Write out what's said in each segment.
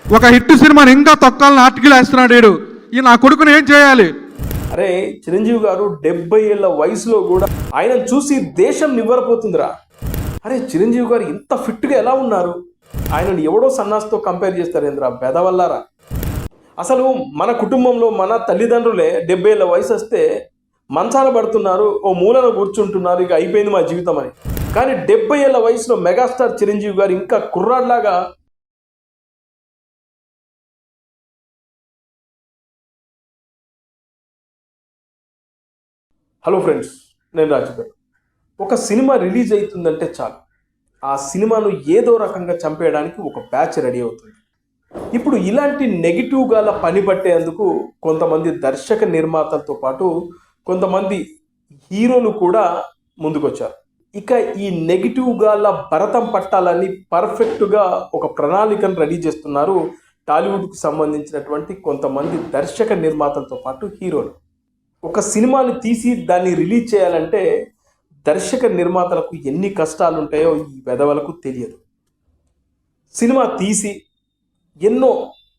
ఒక హిట్ సినిమాని ఇంకా తొక్కాలని ఆర్టికల్ వేస్తున్నాడు వీడు. ఈ నా కొడుకుని ఏం చేయాలి? అరే చిరంజీవి గారు 70 ఏళ్ల వయసులో కూడా ఆయన చూసి దేశం నివ్వరపోతుందిరా. అరే చిరంజీవి గారు ఇంత ఫిట్గా ఎలా ఉన్నారు? ఆయనను ఎవడో సన్నాస్తో కంపేర్ చేస్తారేంద్రా బెదవల్లారా. అసలు మన కుటుంబంలో మన తల్లిదండ్రులే 70 ఏళ్ల వయసు వస్తే మంచాన పడుతున్నారు, ఓ మూలన కూర్చుంటున్నారు, ఇక అయిపోయింది మా జీవితం అని. కానీ 70 ఏళ్ల వయసులో మెగాస్టార్ చిరంజీవి గారు ఇంకా కుర్రాడ్లాగా హలో ఫ్రెండ్స్, నేను రాజు గారు. ఒక సినిమా రిలీజ్ అవుతుందంటే చాలు ఆ సినిమాను ఏదో రకంగా చంపేయడానికి ఒక బ్యాచ్ రెడీ అవుతుంది. ఇప్పుడు ఇలాంటి నెగిటివ్ గాల పని పట్టేందుకు కొంతమంది దర్శక నిర్మాతలతో పాటు కొంతమంది హీరోలు కూడా ముందుకొచ్చారు. ఇక ఈ నెగిటివ్ గాల భరతం పట్టాలని పర్ఫెక్ట్గా ఒక ప్రణాళికను రెడీ చేస్తున్నారు టాలీవుడ్కు సంబంధించినటువంటి కొంతమంది దర్శక నిర్మాతలతో పాటు హీరోలు. ఒక సినిమాని తీసి దాన్ని రిలీజ్ చేయాలంటే దర్శక నిర్మాతలకు ఎన్ని కష్టాలు ఉంటాయో ఈ వెధవలకు తెలియదు. సినిమా తీసి ఎన్నో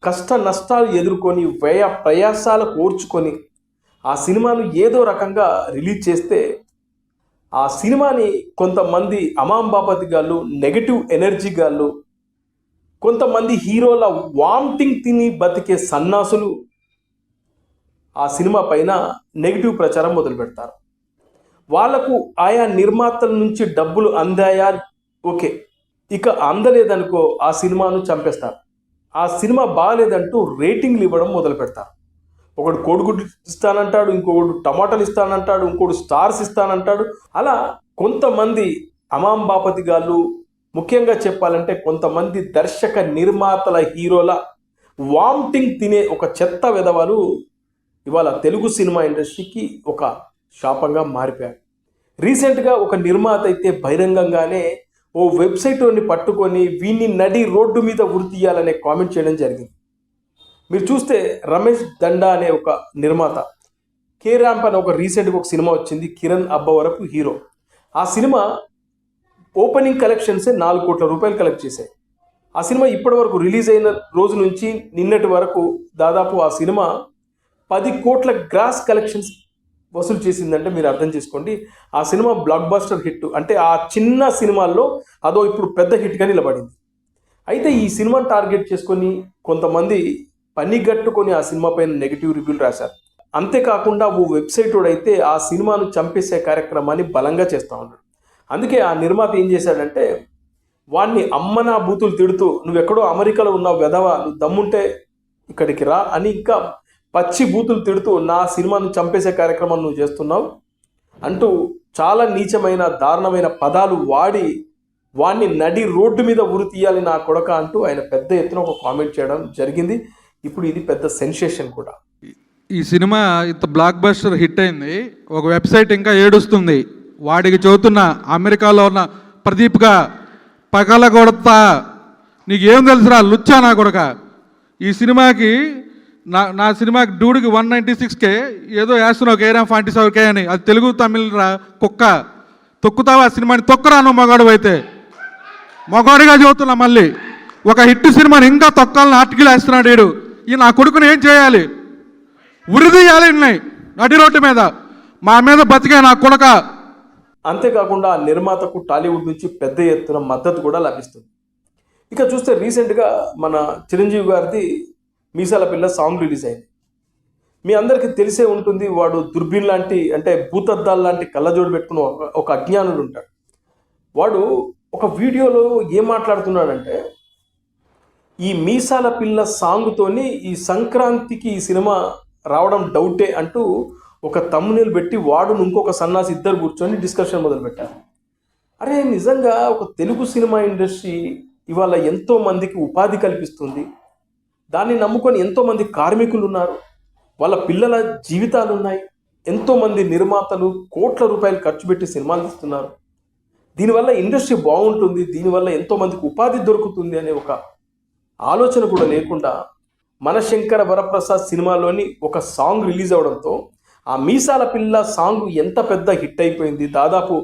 కష్ట నష్టాలు ఎదుర్కొని వ్యయ ప్రయాసాలు కోర్చుకొని ఆ సినిమాను ఏదో రకంగా రిలీజ్ చేస్తే ఆ సినిమాని కొంతమంది అమాంబాపతి గాళ్ళు, నెగటివ్ ఎనర్జీ గాళ్ళు, కొంతమంది హీరోల వామిటింగ్ తిని బతికే సన్నాసులు ఆ సినిమా పైన నెగిటివ్ ప్రచారం మొదలు పెడతారు. వాళ్లకు ఆయా నిర్మాతల నుంచి డబ్బులు అందాయా ఓకే, ఇక అందలేదనుకో ఆ సినిమాను చంపేస్తారు. ఆ సినిమా బాగాలేదంటూ రేటింగ్లు ఇవ్వడం మొదలు పెడతారు. ఒకడు కోడిగుడ్డు ఇస్తానంటాడు, ఇంకొకడు టమాటాలు ఇస్తానంటాడు, ఇంకోడు స్టార్స్ ఇస్తానంటాడు. అలా కొంతమంది అమాంబాపతి గాళ్ళు, ముఖ్యంగా చెప్పాలంటే కొంతమంది దర్శక నిర్మాతల హీరోల వామిటింగ్ తినే ఒక చెత్త విధవాలు ఇవాళ తెలుగు సినిమా ఇండస్ట్రీకి ఒక శాపంగా మారిపోయారు. రీసెంట్గా ఒక నిర్మాత అయితే బహిరంగంగానే ఓ వెబ్సైట్ని పట్టుకొని వీన్ని నడి రోడ్డు మీద ఉరి తీయాలనే కామెంట్ చేయడం జరిగింది. మీరు చూస్తే రమేష్ దండా అనే ఒక నిర్మాత, కే ర్యాంప్ అనే ఒక రీసెంట్గా ఒక సినిమా వచ్చింది, కిరణ్ అబ్బవరపు హీరో. ఆ సినిమా ఓపెనింగ్ కలెక్షన్సే 4 కోట్ల రూపాయలు కలెక్ట్ చేశాయి. ఆ సినిమా ఇప్పటి వరకు రిలీజ్ అయిన రోజు నుంచి నిన్నటి వరకు దాదాపు ఆ సినిమా 10 కోట్ల గ్రాస్ కలెక్షన్స్ వసూలు చేసిందంటే మీరు అర్థం చేసుకోండి. ఆ సినిమా బ్లాక్ బస్టర్ హిట్. అంటే ఆ చిన్న సినిమాల్లో అదో ఇప్పుడు పెద్ద హిట్గా నిలబడింది. అయితే ఈ సినిమాని టార్గెట్ చేసుకొని కొంతమంది పనిగట్టుకొని ఆ సినిమా పైన నెగిటివ్ రివ్యూలు రాశారు. అంతేకాకుండా ఓ వెబ్సైట్ అయితే ఆ సినిమాను చంపేసే కార్యక్రమాన్ని బలంగా చేస్తూ ఉన్నాడు. అందుకే ఆ నిర్మాత ఏం చేశాడంటే వాడిని అమ్మనా బూతులు తిడుతూ, నువ్వెక్కడో అమెరికాలో ఉన్నావు వెధవా, నువ్వు దమ్ముంటే ఇక్కడికి రా అని ఇంకా పచ్చి బూతులు తిడుతూ నా సినిమాను చంపేసే కార్యక్రమం నువ్వు చేస్తున్నావు అంటూ చాలా నీచమైన దారుణమైన పదాలు వాడి వాడిని నడి రోడ్డు మీద ఉరి తీయాలి నా కొడక అంటూ ఆయన పెద్ద ఎత్తున ఒక కామెంట్ చేయడం జరిగింది. ఇప్పుడు ఇది పెద్ద సెన్సేషన్ కూడా. ఈ సినిమా ఇంత బ్లాక్ బస్టర్ హిట్ అయింది, ఒక వెబ్సైట్ ఇంకా ఏడుస్తుంది. వాడికి చదువుతున్న అమెరికాలో ఉన్న ప్రదీప్గా పగల కొడతా, నీకేం తెలుసురా లుచ్చా నా కొడక. ఈ సినిమాకి నా సినిమాకి డూడికి 196K ఏదో వేస్తున్నావు, కేరామ్ 47K అని. అది తెలుగు తమిళ రా కుక్క. తొక్కుతావా ఆ సినిమాని? తొక్కరా నువ్వు మగాడు అయితే. మగాడిగా చదువుతున్నా మళ్ళీ. ఒక హిట్ సినిమాని ఇంకా తొక్కాలని ఆర్టికల్ వేస్తున్నాడు వీడు. ఈ నా కొడుకుని ఏం చేయాలి? ఉరిదీయాలి ఉన్నాయి నడి రోడ్డు మీద. మా మీద బతికే నా కొడక. అంతేకాకుండా ఆ నిర్మాతకు టాలీవుడ్ నుంచి పెద్ద ఎత్తున మద్దతు కూడా లభిస్తుంది. ఇక చూస్తే రీసెంట్గా మన చిరంజీవి గారిది మీసాల పిల్ల సాంగ్ రిలీజ్ అయింది. మీ అందరికీ తెలిసే ఉంటుంది, వాడు దుర్బిన్ లాంటి అంటే భూతద్దాలు లాంటి కళ్ళజోడు పెట్టుకుని ఒక అజ్ఞానుడు ఉంటాడు. వాడు ఒక వీడియోలో ఏం మాట్లాడుతున్నాడంటే ఈ మీసాల పిల్ల సాంగ్తోని ఈ సంక్రాంతికి ఈ సినిమా రావడం డౌటే అంటూ ఒక తమ్మునేలు పెట్టి వాడు ఇంకొక సన్నాసి ఇద్దరు కూర్చొని డిస్కషన్ మొదలుపెట్టారు. అరే నిజంగా ఒక తెలుగు సినిమా ఇండస్ట్రీ ఇవాళ ఎంతో మందికి ఉపాధి కల్పిస్తుంది. దాన్ని నమ్ముకొని ఎంతోమంది కార్మికులు ఉన్నారు, వాళ్ళ పిల్లల జీవితాలు ఉన్నాయి. ఎంతోమంది నిర్మాతలు కోట్ల రూపాయలు ఖర్చు పెట్టి సినిమాలు తీస్తున్నారు. దీనివల్ల ఇండస్ట్రీ బాగుంటుంది, దీనివల్ల ఎంతోమందికి ఉపాధి దొరుకుతుంది అనే ఒక ఆలోచన కూడా లేకుండా మన శంకర వరప్రసాద్ సినిమాలోని ఒక సాంగ్ రిలీజ్ అవడంతో ఆ మీసాల పిల్ల సాంగ్ ఎంత పెద్ద హిట్ అయిపోయింది. దాదాపు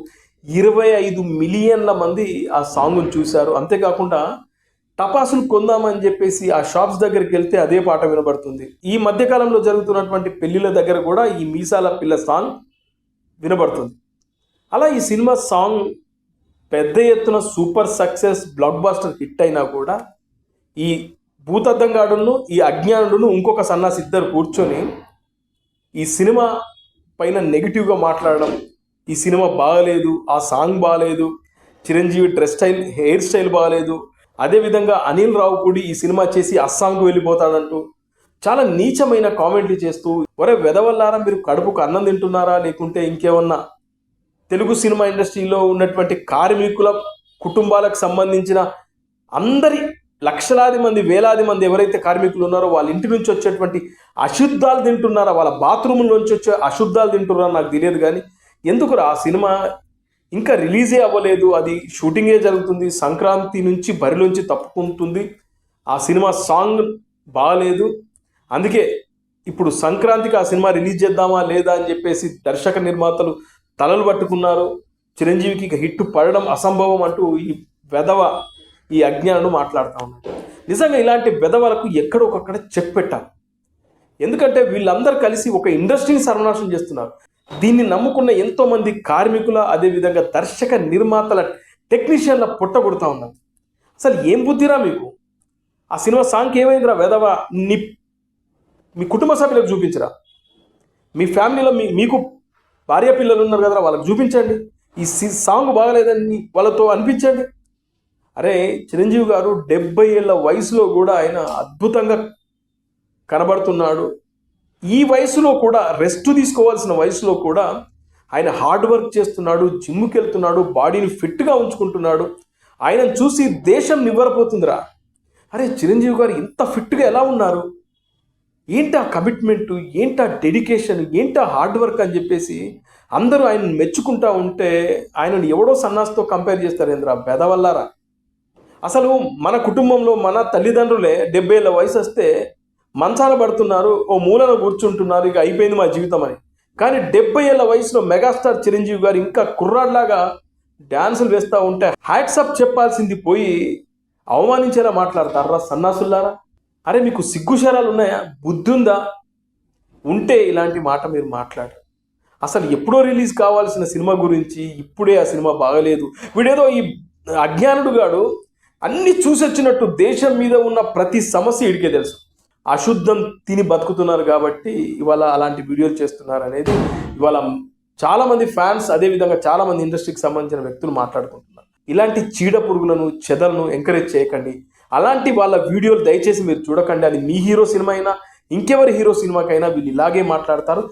25 మిలియన్ల మంది ఆ సాంగ్ను చూశారు. అంతేకాకుండా టపాసులు కొందామని చెప్పేసి ఆ షాప్స్ దగ్గరికి వెళ్తే అదే పాట వినబడుతుంది. ఈ మధ్యకాలంలో జరుగుతున్నటువంటి పెళ్లిళ్ళ దగ్గర కూడా ఈ మీసాల పిల్ల సాంగ్ వినబడుతుంది. అలా ఈ సినిమా సాంగ్ పెద్ద ఎత్తున super success blockbuster hit అయినా కూడా ఈ భూతద్దంగాడును ఈ అజ్ఞానుడును ఇంకొక సన్నాసి ఇద్దరు కూర్చొని ఈ సినిమా పైన నెగిటివ్గా మాట్లాడడం, ఈ సినిమా బాగలేదు, ఆ సాంగ్ బాగలేదు, Chiranjeevi dress style hair style బాగలేదు, అదేవిధంగా అనిల్ రావుపూడి ఈ సినిమా చేసి అస్సాంకు వెళ్ళిపోతాడంటూ చాలా నీచమైన కామెంట్లు చేస్తూ, ఒరే వెదవల్లారా మీరు కడుపుకు అన్నం తింటున్నారా లేకుంటే ఇంకేమన్నా తెలుగు సినిమా ఇండస్ట్రీలో ఉన్నటువంటి కార్మికుల కుటుంబాలకు సంబంధించిన అందరి లక్షలాది మంది వేలాది మంది ఎవరైతే కార్మికులు ఉన్నారో వాళ్ళ ఇంటి నుంచి వచ్చేటువంటి అశుద్ధాలు తింటున్నారా, వాళ్ళ బాత్రూమ్ నుంచి వచ్చే అశుద్ధాలు తింటున్నారా నాకు తెలియదు. కానీ ఎందుకురా ఆ సినిమా ఇంకా రిలీజే అవ్వలేదు, అది షూటింగే జరుగుతుంది, సంక్రాంతి నుంచి బరిలోంచి తప్పుకుంటుంది, ఆ సినిమా సాంగ్ బాగాలేదు, అందుకే ఇప్పుడు సంక్రాంతికి ఆ సినిమా రిలీజ్ చేద్దామా లేదా అని చెప్పేసి దర్శక నిర్మాతలు తలలు పట్టుకున్నారు, చిరంజీవికి ఇక హిట్ పడడం అసంభవం అంటూ ఈ వెధవ ఈ అజ్ఞానుడు మాట్లాడుతూ ఉన్నాడు. నిజంగా ఇలాంటి వెధవలకు ఎక్కడొకక్కడ చెక్ పెట్టాలి. ఎందుకంటే వీళ్ళందరూ కలిసి ఒక ఇండస్ట్రీని సర్వనాశనం చేస్తున్నారు. దీన్ని నమ్ముకున్న ఎంతోమంది కార్మికుల అదేవిధంగా దర్శక నిర్మాతల టెక్నీషియన్ల పుట్ట కొడుతూ ఉన్నారు. అసలు ఏం బుద్ధిరా మీకు? ఆ సినిమా సాంగ్కి ఏమైందిరా వెధవ? మీ కుటుంబ సభ్యులకు చూపించరా, మీ ఫ్యామిలీలో మీకు భార్య పిల్లలు ఉన్నారు కదరా వాళ్ళకి చూపించండి, ఈ సాంగ్ బాగలేదని వాళ్ళతో అనిపించండి. అరే చిరంజీవి గారు 70 ఏళ్ళ వయసులో కూడా ఆయన అద్భుతంగా కనబడుతున్నాడు. ఈ వయసులో కూడా రెస్ట్ తీసుకోవాల్సిన వయసులో కూడా ఆయన హార్డ్ వర్క్ చేస్తున్నాడు, జిమ్కి వెళ్తున్నాడు, బాడీని ఫిట్గా ఉంచుకుంటున్నాడు. ఆయనను చూసి దేశం నివ్వరపోతుందిరా. అరే చిరంజీవి గారు ఇంత ఫిట్గా ఎలా ఉన్నారు? ఏంటా కమిట్మెంటు, ఏంటా డెడికేషన్, ఏంటా హార్డ్ వర్క్ అని చెప్పేసి అందరూ ఆయన మెచ్చుకుంటా ఉంటే ఆయనను ఎవడో సన్నాస్తో కంపేర్ చేస్తారు ఏంద్రా బెదవల్లారా. అసలు మన కుటుంబంలో మన తల్లిదండ్రులే 70 ఏళ్ళ వయసు వస్తే మంచాన పడుతున్నారు, ఓ మూలన కూర్చుంటున్నారు, ఇక అయిపోయింది మా జీవితం అని. కానీ 70 ఏళ్ళ వయసులో మెగాస్టార్ చిరంజీవి గారు ఇంకా కుర్రాడ్లాగా డ్యాన్సులు వేస్తూ ఉంటే హ్యాట్సప్ చెప్పాల్సింది పోయి అవమానించేలా మాట్లాడతారా సన్నాసుల్లారా. అరే మీకు సిగ్గుశరాలు ఉన్నాయా? బుద్ధి ఉందా? ఉంటే ఇలాంటి మాట మీరు మాట్లాడరు. అసలు ఎప్పుడో రిలీజ్ కావాల్సిన సినిమా గురించి ఇప్పుడే ఆ సినిమా బాగలేదు, వీడేదో ఈ అజ్ఞానుడు గాడు అన్ని చూసొచ్చినట్టు దేశం మీద ఉన్న ప్రతి సమస్య ఇడికే తెలుసు. అశుద్ధం తిని బతుకుతున్నారు కాబట్టి ఇవాళ అలాంటి వీడియోలు చేస్తున్నారు అనేది ఇవాళ చాలామంది ఫ్యాన్స్ అదేవిధంగా చాలామంది ఇండస్ట్రీకి సంబంధించిన వ్యక్తులు మాట్లాడుకుంటున్నారు. ఇలాంటి చీడ పురుగులను చెదలను ఎంకరేజ్ చేయకండి. అలాంటి వాళ్ళ వీడియోలు దయచేసి మీరు చూడకండి. అది మీ హీరో సినిమా అయినా ఇంకెవరి హీరో సినిమాకైనా వీళ్ళు ఇలాగే మాట్లాడతారు.